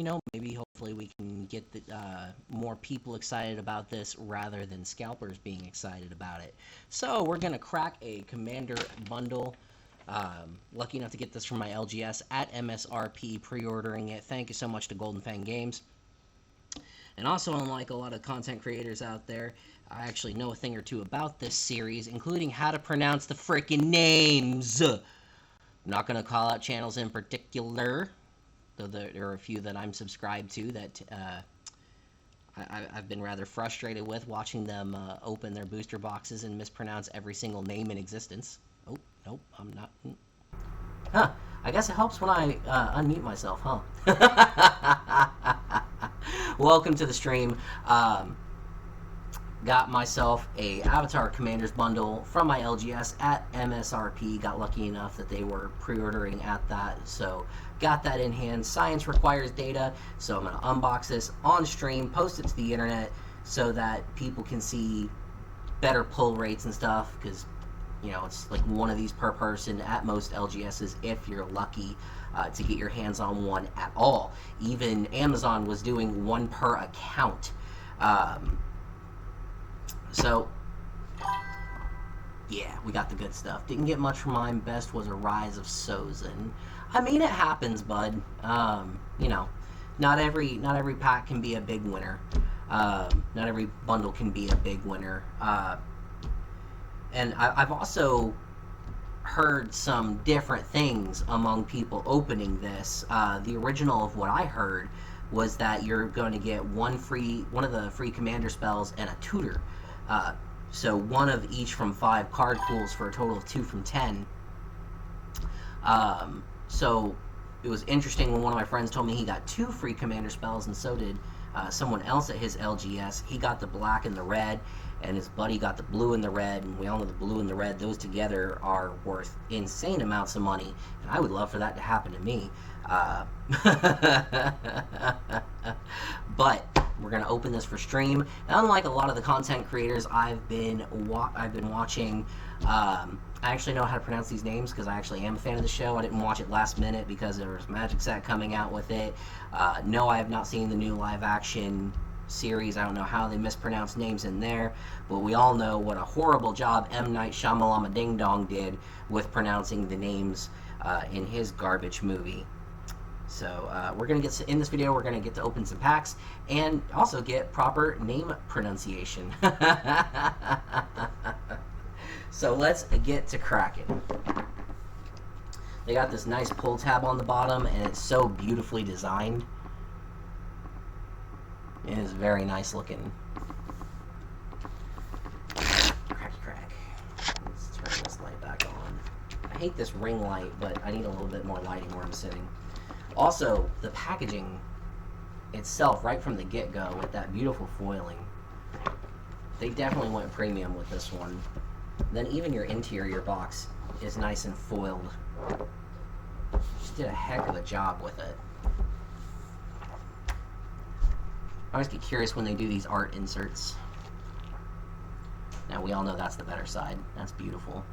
you know, maybe hopefully we can get the, more people excited about this rather than scalpers being excited about it. So we're going to crack a Commander bundle. Lucky enough to get this from my LGS at MSRP, pre-ordering it. Thank you so much to Golden Fang Games. And also, unlike a lot of content creators out there, I actually know a thing or two about this series, including how to pronounce the frickin' names. I'm not going to call out channels in particular, though there are a few that I'm subscribed to that I've been rather frustrated with watching them open their booster boxes and mispronounce every single name in existence. Oh, nope, I'm not. Huh, I guess it helps when I unmute myself, huh? Welcome to the stream. Got myself a Avatar Commanders bundle from my LGS at MSRP. Got lucky enough that they were pre-ordering at that, so got that in hand. Science requires data, so I'm going to unbox this on stream, post it to the internet so that people can see better pull rates and stuff, because, you know, it's like one of these per person at most LGSs if you're lucky to get your hands on one at all. Even Amazon was doing one per account. So, yeah, we got the good stuff. Didn't get much from mine. Best was a Rise of Sozin. I mean, it happens, bud. You know, not every pack can be a big winner. Not every bundle can be a big winner. And I've also heard some different things among people opening this. The original of what I heard was that you're going to get one of the free commander spells and a tutor. So one of each from 5 card pools for a total of 2 from 10. So it was interesting when one of my friends told me he got 2 free commander spells, and so did someone else at his LGS. He got the black and the red, and his buddy got the blue and the red, and we all know the blue and the red, those together are worth insane amounts of money, and I would love for that to happen to me. But we're gonna open this for stream. And unlike a lot of the content creators I've been watching, I actually know how to pronounce these names because I actually am a fan of the show. I didn't watch it last minute because there was Magic Set coming out with it. No, I have not seen the new live action series. I don't know how they mispronounce names in there, but we all know what a horrible job M. Night Shyamalan Ding Dong did with pronouncing the names in his garbage movie. So we're going to get in this video, we're going to get to open some packs and also get proper name pronunciation. So let's get to cracking. They got this nice pull tab on the bottom, and it's so beautifully designed. It is very nice looking. Cracky crack. Let's turn this light back on. I hate this ring light, but I need a little bit more lighting where I'm sitting. Also, the packaging itself, right from the get-go, with that beautiful foiling. They definitely went premium with this one. Then even your interior box is nice and foiled. Just did a heck of a job with it. I always get curious when they do these art inserts. Now, we all know that's the better side. That's beautiful.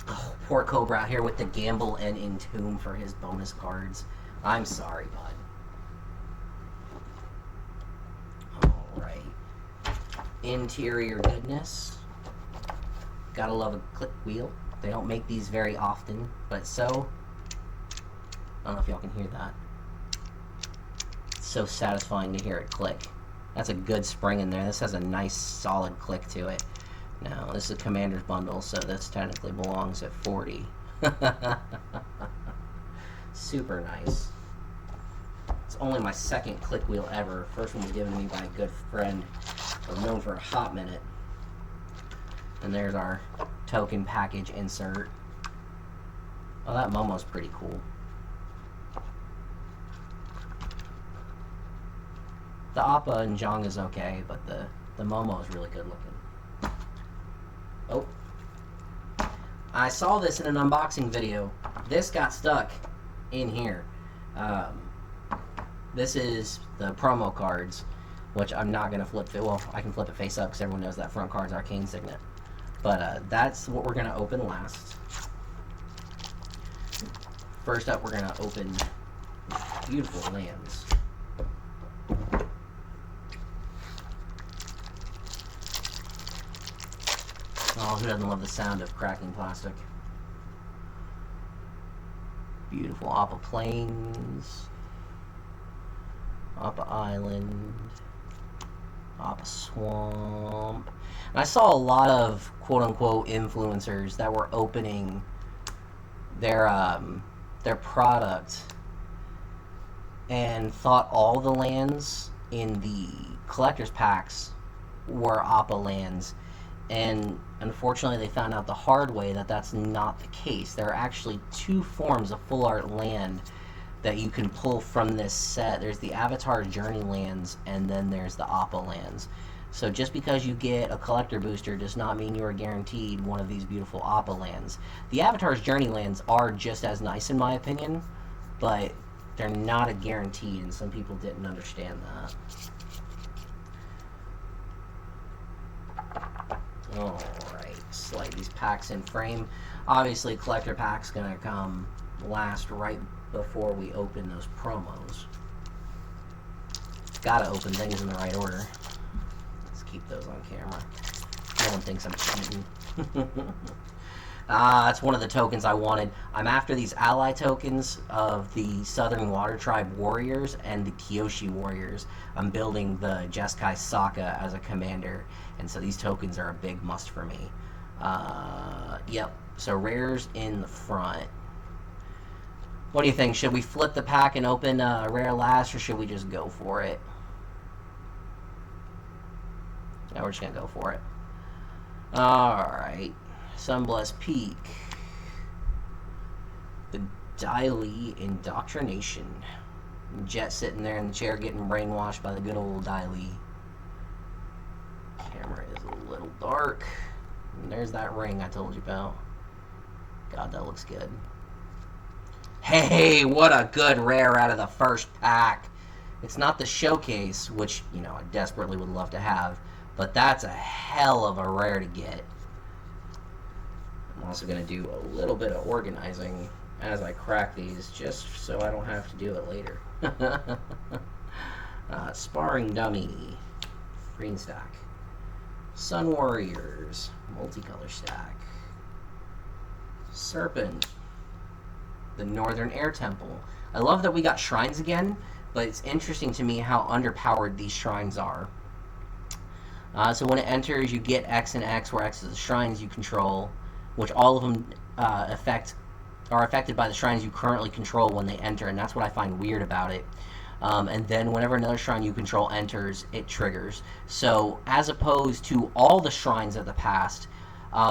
Oh, poor Cobra out here with the Gamble and Entomb for his bonus cards. I'm sorry, bud. Alright. Interior goodness. Gotta love a click wheel. They don't make these very often, but so... I don't know if y'all can hear that. It's so satisfying to hear it click. That's a good spring in there. This has a nice solid click to it. Now, this is a Commander's bundle, so this technically belongs at 40. Super nice. It's only my second click wheel ever. First one was given to me by a good friend I've known for a hot minute. And there's our token package insert. Oh, that Momo's pretty cool. The Appa and Zhang is okay, but the Momo is really good looking. Oh. I saw this in an unboxing video. This got stuck in here. This is the promo cards, which I'm not going to flip it. Well, I can flip it face up because everyone knows that front card's Arcane Signet. But that's what we're going to open last. First up, we're going to open beautiful lands. Oh, who doesn't love the sound of cracking plastic? Beautiful Appa Plains, Appa Island, Appa Swamp. And I saw a lot of quote-unquote influencers that were opening their product and thought all the lands in the collector's packs were Appa lands. And unfortunately, they found out the hard way that that's not the case. There are actually two forms of full art land that you can pull from this set. There's the Avatar Journey lands, and then there's the Appa lands. So just because you get a collector booster does not mean you are guaranteed one of these beautiful Appa lands. The Avatar's Journey lands are just as nice in my opinion, but they're not a guarantee, and some people didn't understand that. Alright, slide these packs in frame. Obviously, collector pack's gonna come last right before we open those promos. Gotta open things in the right order. Let's keep those on camera. No one thinks I'm cheating. That's one of the tokens I wanted. I'm after these ally tokens of the Southern Water Tribe Warriors and the Kyoshi Warriors. I'm building the Jeskai Sokka as a commander, and so these tokens are a big must for me. Yep, so rares in the front. What do you think? Should we flip the pack and open a rare last, or should we just go for it? Yeah, we're just going to go for it. Alright. Sunblessed Peak. The Daily Indoctrination. Jet sitting there in the chair getting brainwashed by the good old Daily. Camera is a little dark. And there's that ring I told you about. God, that looks good. Hey, what a good rare out of the first pack. It's not the showcase, which, you know, I desperately would love to have, but that's a hell of a rare to get. I'm also going to do a little bit of organizing as I crack these, just so I don't have to do it later. Sparring Dummy, green stack. Sun Warriors, multicolor stack. Serpent, the Northern Air Temple. I love that we got shrines again, but it's interesting to me how underpowered these shrines are. So when it enters, you get X and X, where X is the shrines you control, which all of them are affected by the shrines you currently control when they enter, and that's what I find weird about it. And then whenever another shrine you control enters, it triggers. So as opposed to all the shrines of the past,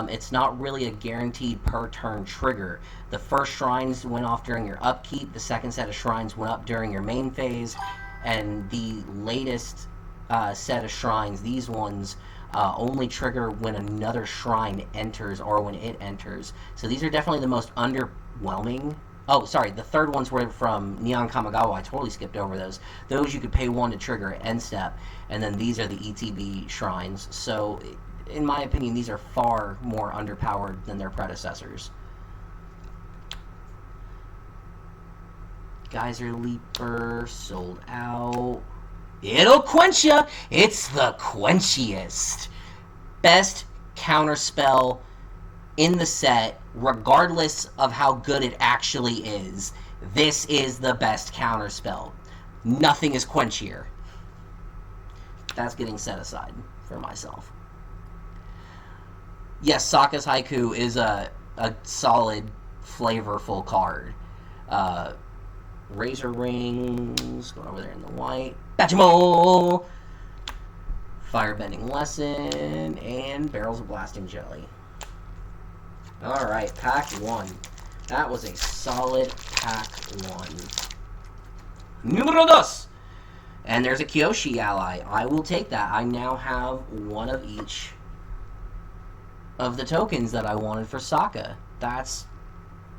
it's not really a guaranteed per turn trigger. The first shrines went off during your upkeep, the second set of shrines went up during your main phase, and the latest set of shrines, these ones, only trigger when another shrine enters or when it enters. So these are definitely the most underwhelming. Oh, sorry, the third ones were from Neon Kamigawa. I totally skipped over those. Those you could pay 1 to trigger at end step, and then these are the ETB shrines. So, in my opinion, these are far more underpowered than their predecessors. Geyser Leaper, sold out. It'll quench ya! It's the quenchiest. Best counterspell in the set, regardless of how good it actually is. This is the best counterspell. Nothing is quenchier. That's getting set aside for myself. Yes, Sokka's Haiku is a solid, flavorful card. Razor Rings, going over there in the white. Bachimo! Firebending Lesson, and Barrels of Blasting Jelly. Alright, pack 1. That was a solid pack 1. Numero dos! And there's a Kyoshi ally. I will take that. I now have one of each of the tokens that I wanted for Sokka. That's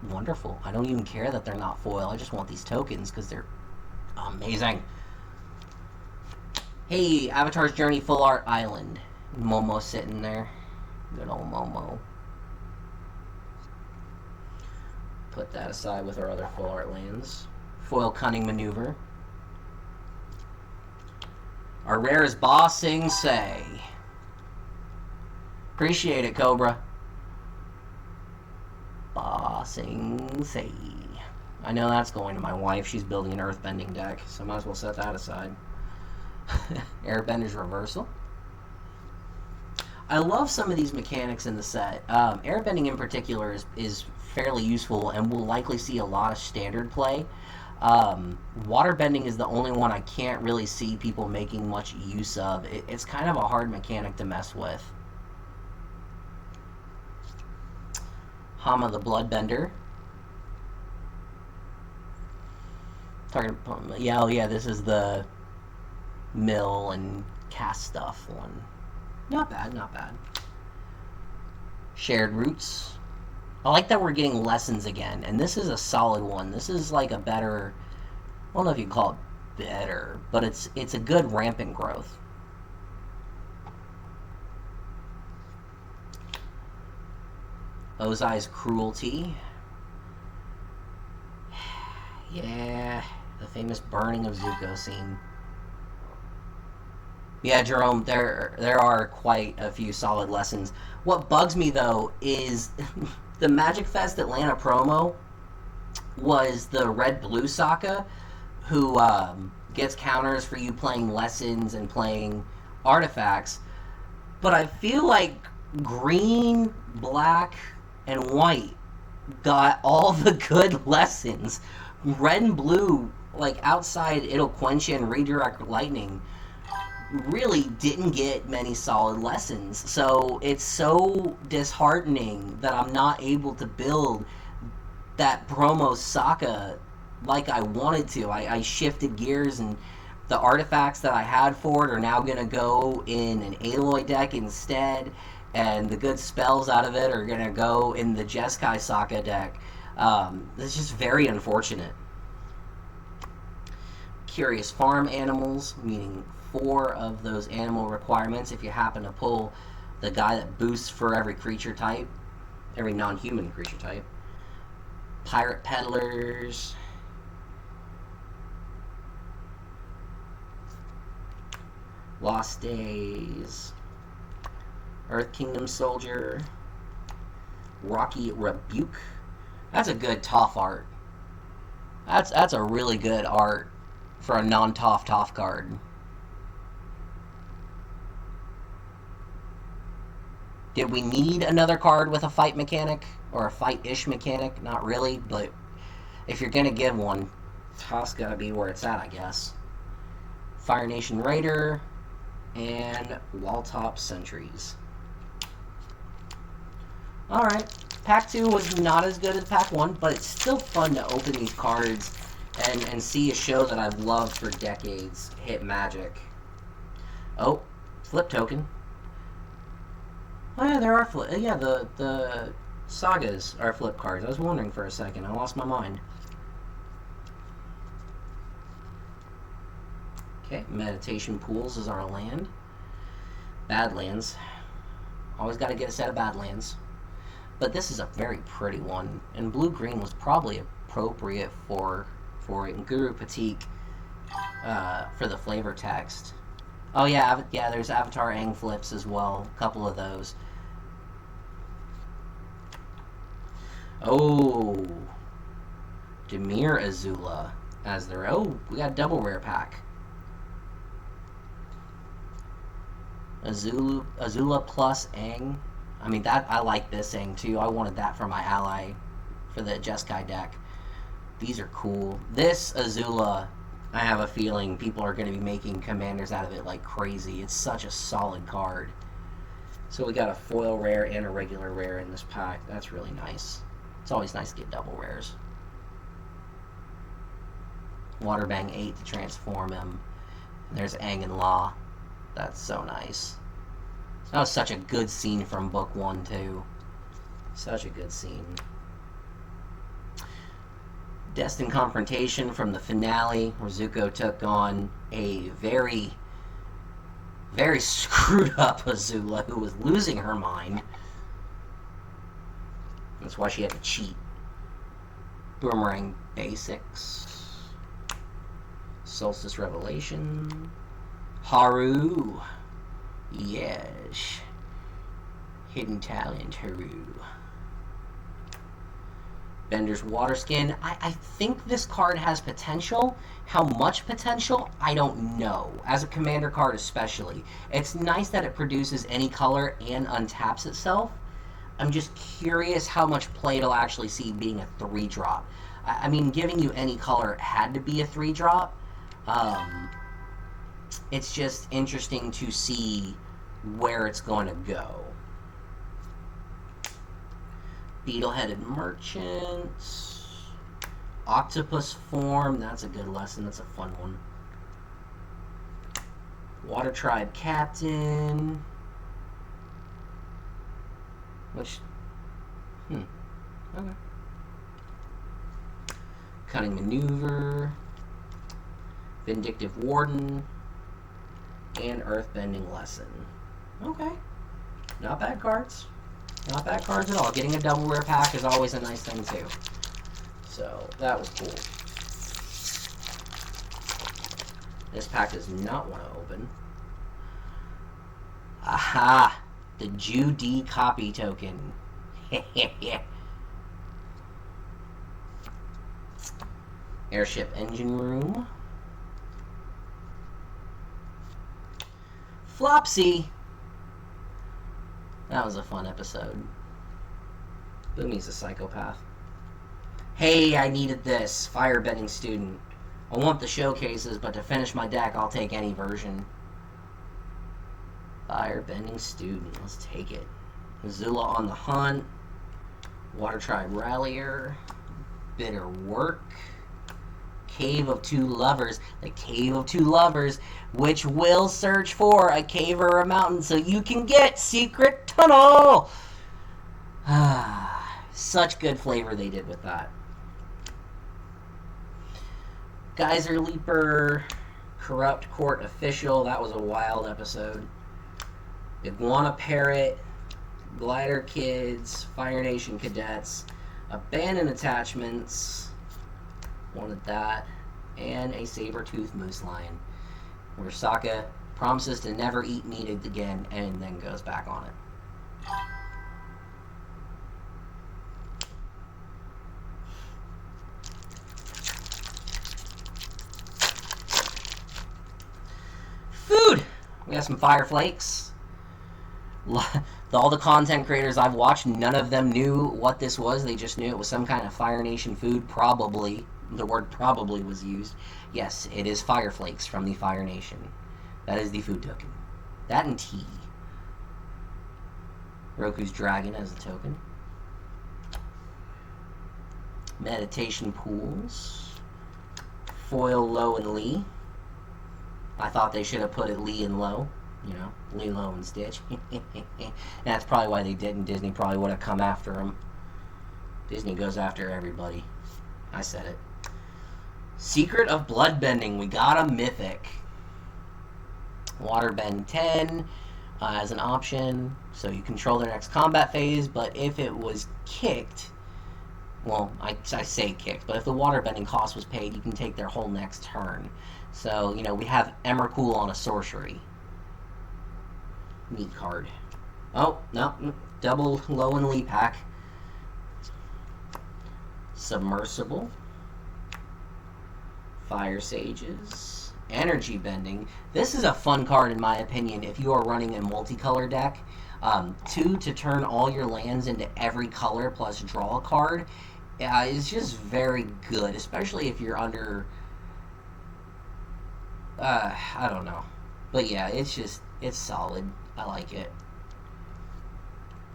wonderful. I don't even care that they're not foil. I just want these tokens because they're amazing. Hey, Avatar's Journey Full Art Island. Momo sitting there. Good old Momo. Put that aside with our other full art lands. Foil Cunning Maneuver. Our rare is Ba Sing Se. Appreciate it, Cobra. Ba Sing Se. I know that's going to my wife. She's building an earthbending deck, so might as well set that aside. Airbender's Reversal. I love some of these mechanics in the set. Airbending in particular is fairly useful and will likely see a lot of standard play. Waterbending is the only one I can't really see people making much use of. It's kind of a hard mechanic to mess with. Hama the Bloodbender. Yeah, oh yeah, this is the mill and cast stuff one. Not bad, not bad. Shared Roots. I like that we're getting lessons again, and this is a solid one. This is like a better, I don't know if you call it better, but it's a good rampant growth. Ozai's Cruelty. Yeah, the famous burning of Zuko scene. Yeah, Jerome, there are quite a few solid lessons. What bugs me, though, is the Magic Fest Atlanta promo was the red-blue Sokka, who gets counters for you playing lessons and playing artifacts. But I feel like green, black, and white got all the good lessons. Red and blue, like outside it'll quench and redirect lightning, really didn't get many solid lessons. So it's so disheartening that I'm not able to build that promo Sokka like I wanted to. I shifted gears, and the artifacts that I had for it are now going to go in an Aloy deck instead, and the good spells out of it are going to go in the Jeskai Sokka deck. It's just very unfortunate. Curious Farm Animals, meaning 4 of those animal requirements if you happen to pull the guy that boosts for every creature type, every non-human creature type. Pirate Peddlers. Lost Days. Earth Kingdom Soldier. Rocky Rebuke. That's a good Toph art. That's a really good art for a non-Toph card. Did we need another card with a fight mechanic? Or a fight-ish mechanic? Not really, but if you're going to give one, Toph's got to be where it's at, I guess. Fire Nation Raider and Walltop Sentries. Alright, Pack 2 was not as good as Pack 1, but it's still fun to open these cards and see a show that I've loved for decades hit magic. Oh, flip token. Oh yeah, there are flip. Yeah, the sagas are flip cards. I was wondering for a second. I lost my mind. Okay, Meditation Pools is our land. Badlands. Always got to get a set of Badlands. But this is a very pretty one, and blue-green was probably appropriate for it. And Guru Patik for the flavor text. Oh yeah, there's Avatar Aang flips as well. A couple of those. Oh, Demir Azula as their... Oh, we got a double rare pack. Azula plus Aang. I mean, that I like this Aang too. I wanted that for my ally for the Jeskai deck. These are cool. This Azula, I have a feeling people are going to be making commanders out of it like crazy. It's such a solid card. So we got a foil rare and a regular rare in this pack. That's really nice. It's always nice to get double rares. Waterbang 8 to transform him. And there's Aang and La. That's so nice. That was such a good scene from Book 1, too. Such a good scene. Destined Confrontation from the finale, where Zuko took on a very, very screwed up Azula who was losing her mind. That's why she had to cheat. Boomerang Basics. Solstice Revelation. Haru. Yes. Hidden Talent, Haru. Bender's Water Skin. I think this card has potential. How much potential? I don't know. As a commander card especially. It's nice that it produces any color and untaps itself. I'm just curious how much play it'll actually see being a 3-drop. I mean, giving you any color had to be a 3-drop. It's just interesting to see where it's going to go. Beetle-headed Merchants. Octopus Form. That's a good lesson. That's a fun one. Water Tribe Captain. Which... Okay. Cunning Maneuver. Vindictive Warden. And Earthbending Lesson. Okay. Not bad cards. Not bad cards at all. Getting a double rare pack is always a nice thing, too. So, that was cool. This pack does not want to open. Aha! The Judy copy token. Airship Engine Room. Flopsy! That was a fun episode. Boomy's a psychopath. Hey, I needed this. Firebending Student. I want the showcases, but to finish my deck, I'll take any version. Firebending Student. Let's take it. Zula on the Hunt. Water Tribe Rallier. Bitter Work. Cave of Two Lovers. The Cave of Two Lovers, which will search for a cave or a mountain so you can get Secret Tunnel. Such good flavor they did with that. Geyser Leaper. Corrupt Court Official. That was a wild episode. Iguana Parrot. Glider Kids. Fire Nation Cadets. Abandoned Attachments. Wanted that. And a saber-toothed moose lion. Where Sokka promises to never eat meat again and then goes back on it. Food! We got some Fire Flakes. All the content creators I've watched, none of them knew what this was. They just knew it was some kind of Fire Nation food, probably. The word probably was used. Yes, it is Fire Flakes from the Fire Nation. That is the food token. That and tea. Roku's Dragon as a token. Meditation Pools. Foil Low and Lee. I thought they should have put it Lee and Low. You know, Lee, Low, and Stitch. That's probably why they didn't. Disney probably would have come after them. Disney goes after everybody. I said it. Secret of Bloodbending. We got a Mythic. Waterbend 10 as an option. So you control their next combat phase, but if it was kicked... Well, I say kicked, but if the waterbending cost was paid, you can take their whole next turn. So, you know, we have Emrakul on a sorcery. Neat card. Oh, no. Double Low and Lee pack. Submersible. Fire Sages. Energy Bending. This is a fun card in my opinion if you are running a multicolor deck. 2 to turn all your lands into every color plus draw a card. It's just very good, especially if you're under... I don't know. But yeah, it's solid. I like it.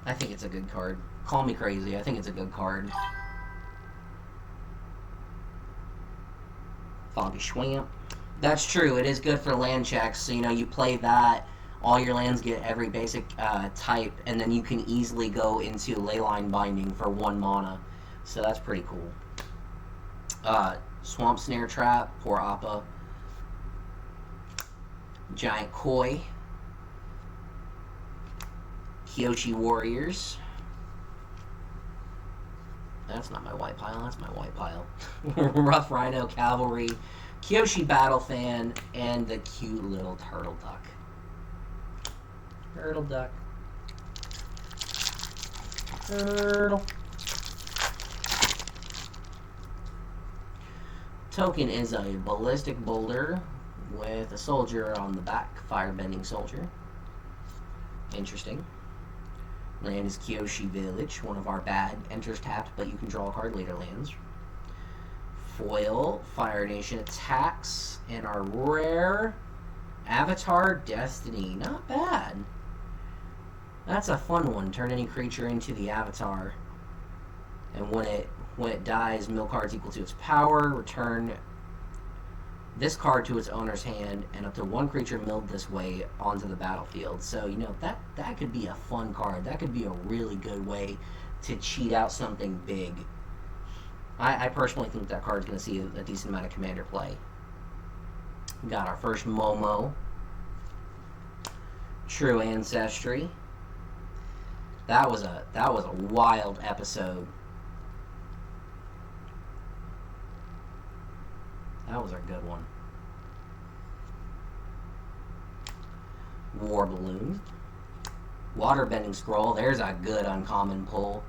I think it's a good card. Call me crazy. I think it's a good card. Foggy Schwamp. That's true. It is good for land checks. So, you know, you play that. All your lands get every basic type. And then you can easily go into Leyline Binding for 1 mana. So that's pretty cool. Swamp Snare Trap. Poor Appa. Giant Koi. Kyoshi Warriors. That's not my white pile, that's my white pile. Rough Rhino Cavalry, Kyoshi Battle Fan, and the cute little Turtle Duck. Turtle Duck. Turtle. Token is a ballistic boulder with a soldier on the back, firebending soldier. Interesting. Land is Kyoshi Village, one of our bad. Enters tapped, but you can draw a card later lands. Foil, Fire Nation attacks, and our rare Avatar Destiny. Not bad. That's a fun one. Turn any creature into the Avatar. And when it dies, mill cards equal to its power. Return this card to its owner's hand, and up to one creature milled this way onto the battlefield. So, you know, that could be a fun card. That could be a really good way to cheat out something big. I personally think that card's going to see a decent amount of commander play. We got our first Momo. True Ancestry. That was a wild episode. That was a good one. War Balloon. Waterbending Scroll. There's a good uncommon pull.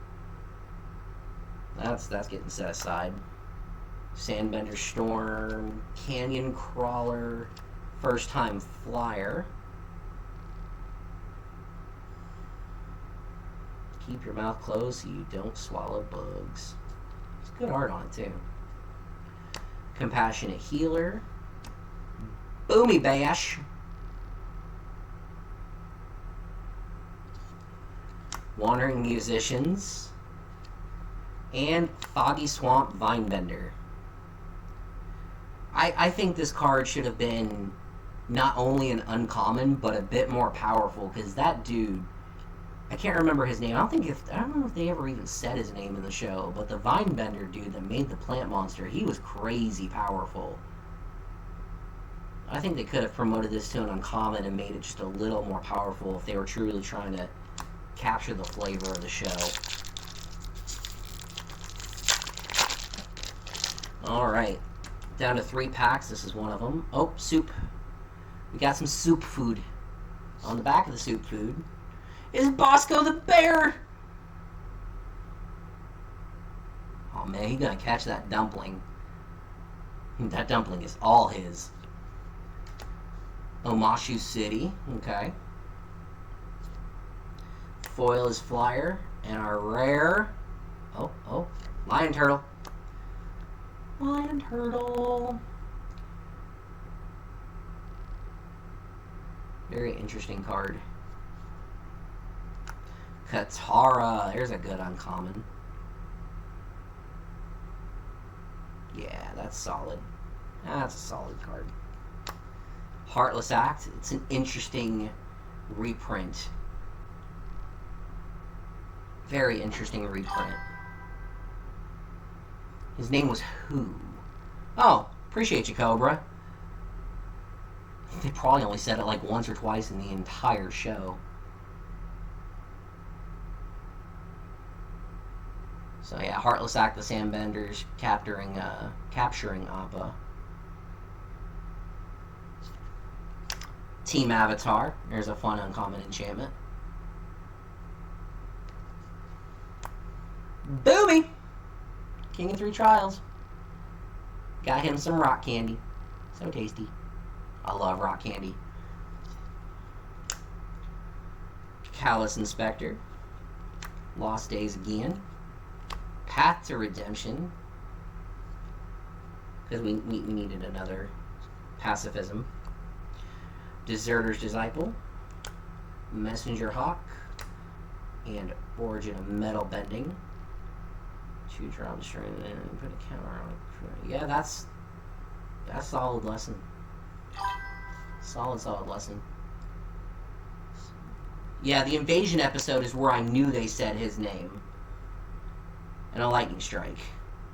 That's getting set aside. Sandbender Storm. Canyon Crawler. First Time Flyer. Keep your mouth closed so you don't swallow bugs. It's good art on it too. Compassionate Healer. Boomy Bash. Wandering Musicians. And Foggy Swamp Vinebender. I think this card should have been not only an uncommon, but a bit more powerful, because that dude, I can't remember his name. I don't know if they ever even said his name in the show, but the Vinebender dude that made the plant monster, he was crazy powerful. I think they could have promoted this to an uncommon and made it just a little more powerful if they were truly trying to capture the flavor of the show. Alright, down to 3 packs. This is one of them. Oh, soup. We got some soup food. On the back of the soup food is Bosco the Bear! Oh man, he's gonna catch that dumpling. That dumpling is all his. Omashu City, okay. Foil is Flyer, and our rare... Oh, Lion Turtle. Lion Turtle. Very interesting card. Katara. There's a good uncommon. Yeah, that's solid. That's a solid card. Heartless Act. It's an interesting reprint. Very interesting reprint. His name was Who? Oh, appreciate you, Cobra. They probably only said it like once or twice in the entire show. So yeah, Heartless Act, the Sandbenders capturing Appa. Team Avatar. There's a fun uncommon enchantment. Boomy! King of 3 Trials. Got him some rock candy. So tasty. I love rock candy. Callous Inspector. Lost Days again. Path to Redemption. Because we needed another pacifism. Deserter's Disciple. Messenger Hawk. And Origin of Metal Bending. Choose your own string and put a counter on it. Yeah, that's solid lesson. Solid lesson. Yeah, the invasion episode is where I knew they said his name. And a lightning strike.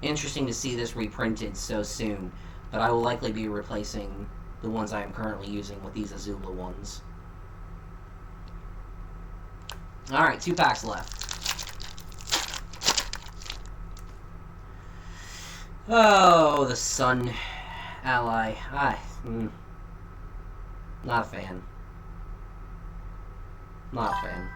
Interesting to see this reprinted so soon, but I will likely be replacing the ones I am currently using with these Azula ones. Alright, 2 packs left. Oh, the Sun ally. Not a fan. Not a fan.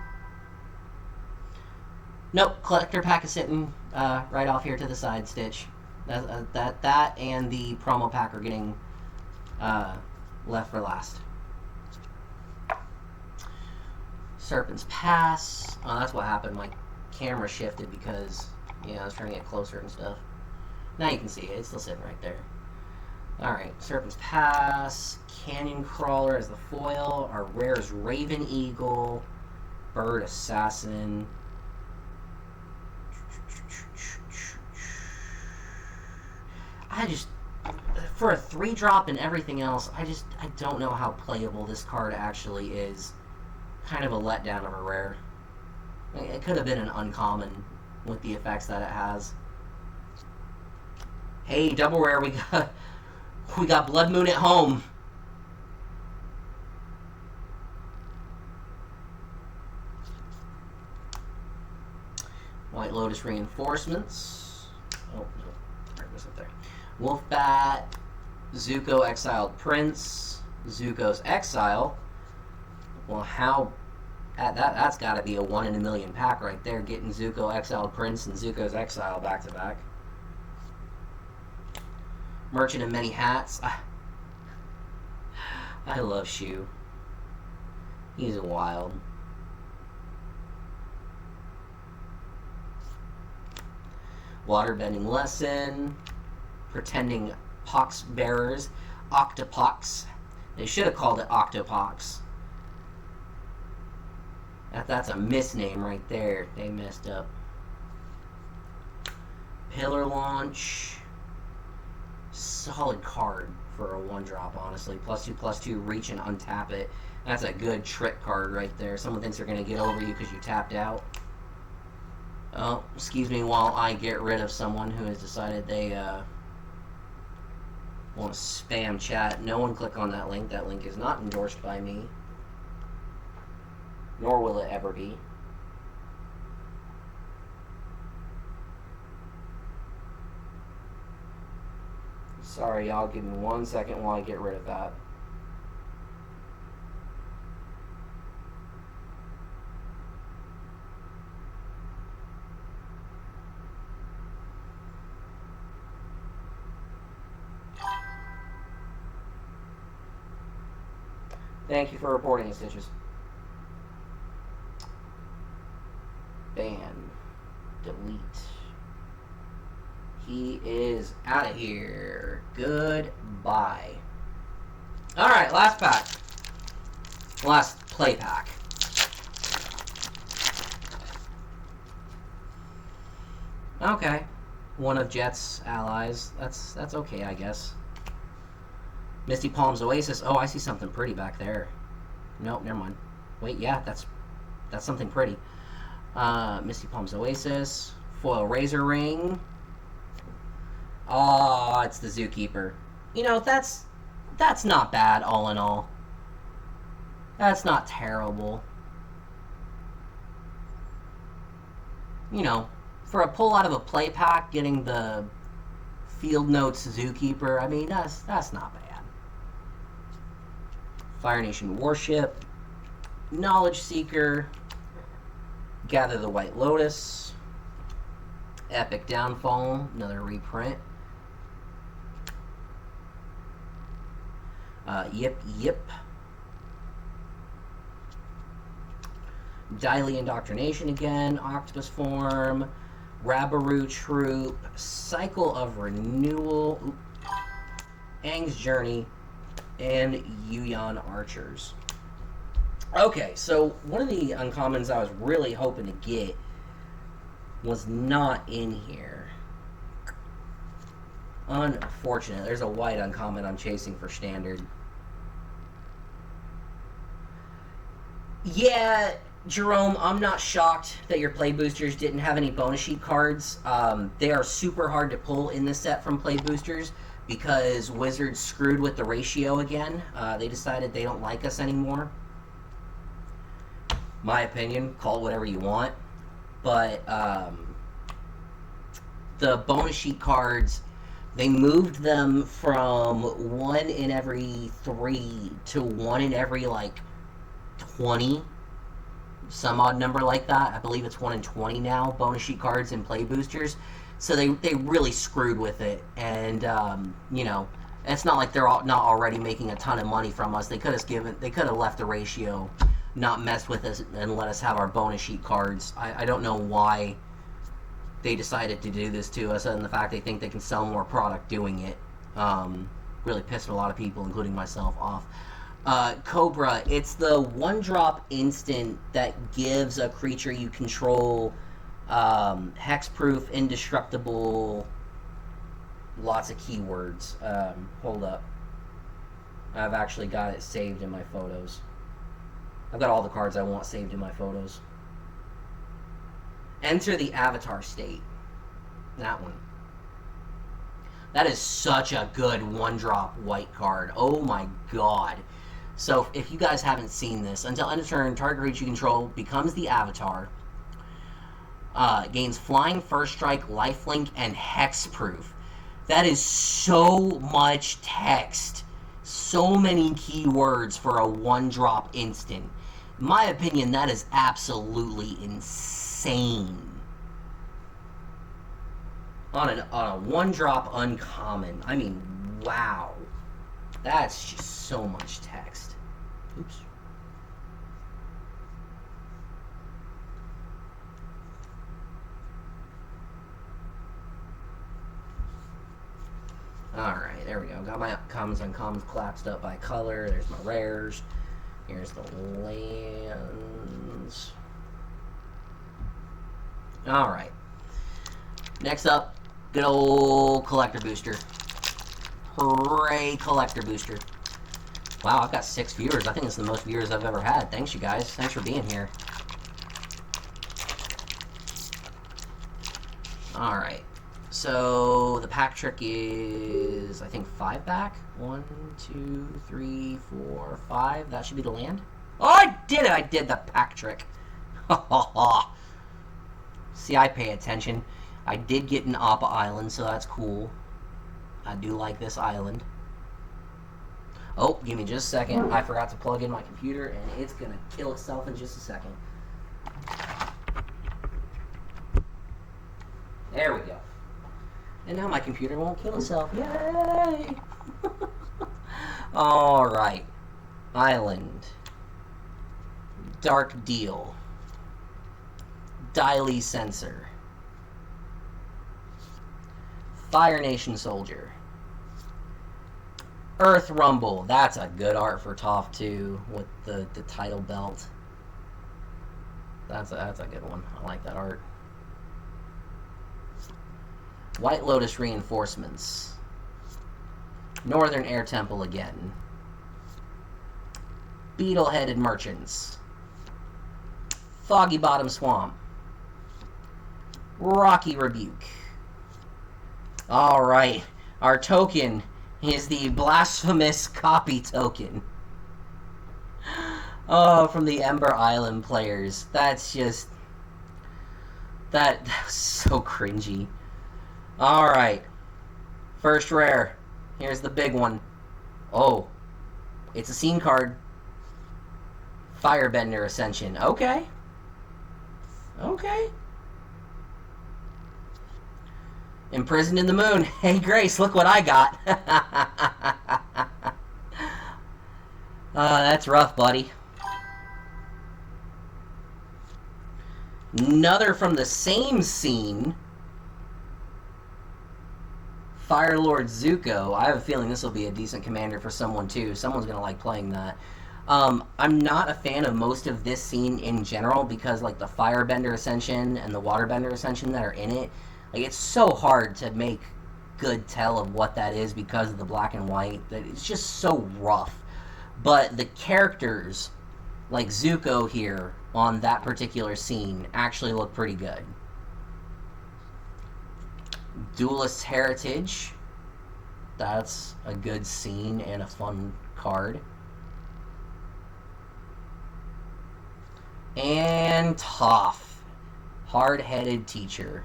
Nope, collector pack is sitting right off here to the side, Stitch. That and the promo pack are getting left for last. Serpent's Pass. Oh, that's what happened. My camera shifted because, I was trying to get closer and stuff. Now you can see it. It's still sitting right there. Alright, Serpent's Pass. Canyon Crawler as the foil. Our rare is Raven Eagle. Bird Assassin. For a 3-drop and everything else, I don't know how playable this card actually is. Kind of a letdown of a rare. It could have been an uncommon with the effects that it has. Hey, double rare, we got Blood Moon at home. White Lotus Reinforcements. Oh, no. Right, what's up there? Wolfbat. Zuko Exiled Prince. Zuko's Exile. Well, that's got to be a 1 in a million pack right there, getting Zuko Exiled Prince and Zuko's Exile back to back. Merchant of Many Hats. I love Shu. He's a wild. Waterbending Lesson. Pretending Pox Bearers. Octopox. They should have called it Octopox. That's a misname right there. They messed up. Pillar Launch. Solid card for a 1-drop, honestly. +2/+2, reach and untap it. That's a good trick card right there. Someone thinks they're going to get over you because you tapped out. Oh, excuse me while I get rid of someone who has decided they want to spam chat. No one click on that link. That link is not endorsed by me. Nor will it ever be. Sorry, y'all. Give me 1 second while I get rid of that. Thank you for reporting, Stitches. Ban. Delete. He is out of here. Goodbye. Alright, last pack. Last play pack. Okay. One of Jet's allies. That's okay, I guess. Misty Palms Oasis. Oh, I see something pretty back there. Nope, never mind. Wait, yeah, that's something pretty. Misty Palms Oasis. Foil Razor Ring. Oh, it's the Zookeeper. You know, that's not bad, all in all. That's not terrible. You know, for a pull out of a play pack, getting the Field Notes Zookeeper, I mean, that's not bad. Fire Nation Warship. Knowledge Seeker. Gather the White Lotus. Epic Downfall, another reprint. Yip. Daily Indoctrination again. Octopus Form. Rabaroo Troop. Cycle of Renewal. Aang's Journey. And Yuyan Archers. Okay, so one of the uncommons I was really hoping to get was not in here. Unfortunate. There's a white uncommon I'm chasing for standard. Yeah, Jerome, I'm not shocked that your play boosters didn't have any bonus sheet cards. They are super hard to pull in this set from play boosters because Wizards screwed with the ratio again. They decided they don't like us anymore. My opinion, call it whatever you want. But the bonus sheet cards They moved them from 1 in every 3 to 1 in every like 20, some odd number like that. I believe it's 1 in 20 now, bonus sheet cards and play boosters. So they really screwed with it. And, you know, it's not like they're not already making a ton of money from us. They could have left the ratio, not messed with us, and let us have our bonus sheet cards. I don't know why they decided to do this to us, and the fact they think they can sell more product doing it really pissed a lot of people, including myself, off. Cobra, it's the 1-drop instant that gives a creature you control hexproof, indestructible, lots of keywords. Hold up. I've actually got it saved in my photos. I've got all the cards I want saved in my photos. Enter the avatar state. That one. That is such a good 1-drop white card. Oh my god. So if you guys haven't seen this, until end of turn, target creature you control becomes the avatar. Gains flying, first strike, lifelink, and hexproof. That is so much text. So many keywords for a 1-drop instant. In my opinion, that is absolutely insane. On a 1-drop uncommon. I mean, wow. That's just so much text. Oops. Alright, there we go. Got my commons and uncommons collapsed up by color. There's my rares. Here's the lands. Alright. Next up, good old collector booster. Hooray, collector booster. Wow, I've got 6 viewers. I think it's the most viewers I've ever had. Thanks, you guys. Thanks for being here. Alright. So, the pack trick is, I think, 5 back. 1, 2, 3, 4, 5. That should be the land. Oh, I did it! I did the pack trick. See, I pay attention. I did get an Appa Island, so that's cool. I do like this island. Oh, give me just a second. I forgot to plug in my computer, and it's going to kill itself in just a second. There we go. And now my computer won't kill itself. Yay! Alright. Island. Dark Deal. Diley Sensor. Fire Nation Soldier. Earth Rumble. That's a good art for Toph too, with the title belt. That's a good one. I like that art. White Lotus Reinforcements. Northern Air Temple again. Beetle-Headed Merchants. Foggy Bottom Swamp. Rocky Rebuke. Alright, our token is the Blasphemous Copy token. Oh, from the Ember Island players. That's just... That was so cringy. Alright. First rare. Here's the big one. Oh. It's a scene card. Firebender Ascension. Okay. Okay. Imprisoned in the Moon. Hey, Grace, look what I got. That's rough, buddy. Another from the same scene. Firelord Zuko. I have a feeling this will be a decent commander for someone, too. Someone's going to like playing that. I'm not a fan of most of this scene in general because, like, the Firebender Ascension and the Waterbender Ascension that are in it, like, it's so hard to make good tell of what that is because of the black and white. That it's just so rough. But the characters, like Zuko here, on that particular scene, actually look pretty good. Duelist Heritage. That's a good scene and a fun card. And Toph. Hard-Headed Teacher.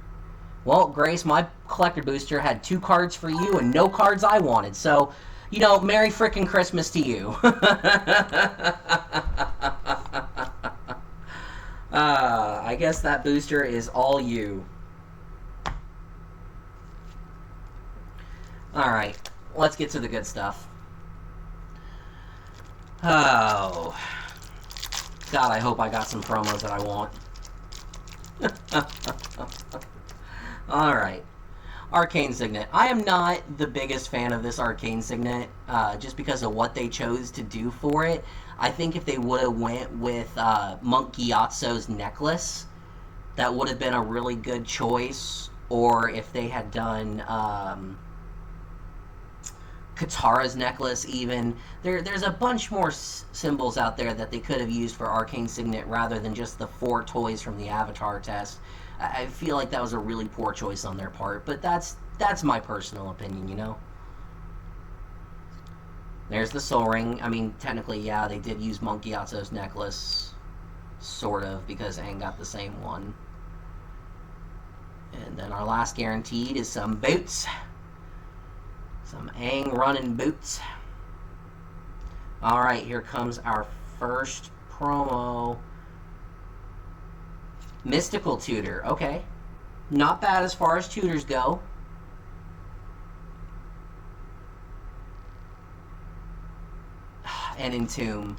Well, Grace, my collector booster had 2 cards for you and no cards I wanted. So, you know, Merry frickin' Christmas to you. I guess that booster is all you. Alright, let's get to the good stuff. Oh. God, I hope I got some promos that I want. Alright. Arcane Signet. I am not the biggest fan of this Arcane Signet, just because of what they chose to do for it. I think if they would have went with Monk Gyatso's necklace, that would have been a really good choice. Or if they had done Katara's necklace even. There's a bunch more symbols out there that they could have used for Arcane Signet rather than just the 4 toys from the Avatar test. I feel like that was a really poor choice on their part, but that's my personal opinion, you know? There's the Soul Ring. I mean, technically, yeah, they did use Monk Gyatso's necklace, sort of, because Aang got the same one. And then our last guaranteed is some boots. Some Aang running boots. Alright, here comes our first promo. Mystical Tutor, okay. Not bad as far as tutors go. And Entomb.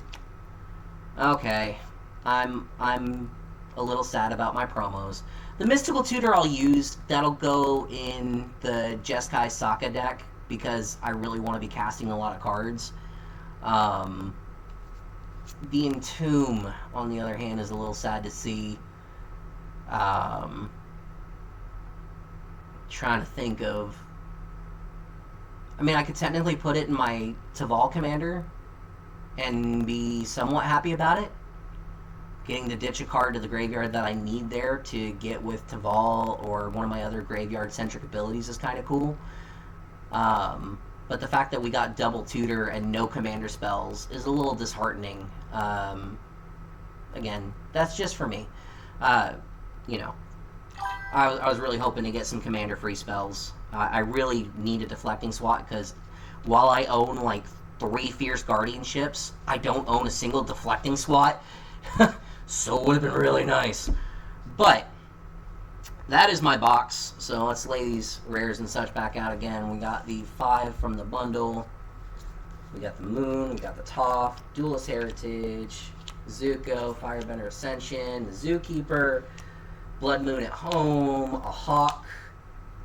Okay. I'm a little sad about my promos. The Mystical Tutor I'll use. That'll go in the Jeskai Sokka deck because I really want to be casting a lot of cards. The Entomb, on the other hand, is a little sad to see. Trying to think of... I mean, I could technically put it in my Taval Commander and be somewhat happy about it. Getting to ditch a card to the graveyard that I need there to get with Taval or one of my other graveyard-centric abilities is kind of cool. But the fact that we got double tutor and no commander spells is a little disheartening. Again, that's just for me. You know, I was really hoping to get some commander-free spells. I really need a deflecting SWAT because while I own like 3 Fierce Guardianships, I don't own a single deflecting SWAT. So it would have been really nice. But that is my box. So let's lay these rares and such back out again. We got the 5 from the bundle. We got the Moon. We got the Toph, Duelist Heritage, Zuko, Firebender Ascension, the Zookeeper, Blood Moon at Home, a Hawk,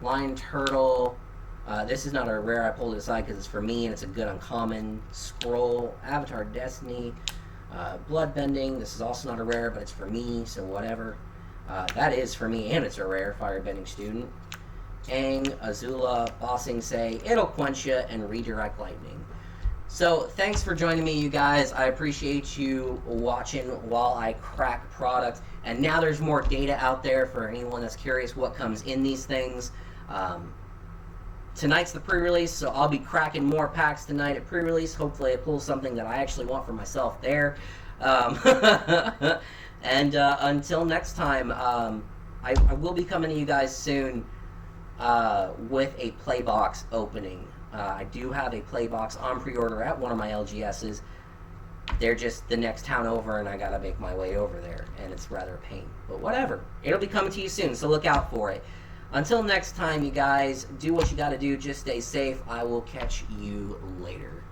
Lion Turtle. This is not a rare. I pulled it aside because it's for me and it's a good uncommon. Scroll, Avatar Destiny, Bloodbending. This is also not a rare, but it's for me, so whatever. That is for me, and it's a rare. Firebending Student. Aang, Azula, Bossing Say, It'll Quench Ya, and Redirect Lightning. So, thanks for joining me, you guys. I appreciate you watching while I crack product. And now there's more data out there for anyone that's curious what comes in these things. Tonight's the pre-release, so I'll be cracking more packs tonight at pre-release. Hopefully I pull something that I actually want for myself there. And until next time, I will be coming to you guys soon with a Playbox opening. I do have a Playbox on pre-order at one of my LGSs. They're just the next town over, and I gotta make my way over there, and it's rather a pain. But whatever. It'll be coming to you soon, so look out for it. Until next time, you guys, do what you gotta do. Just stay safe. I will catch you later.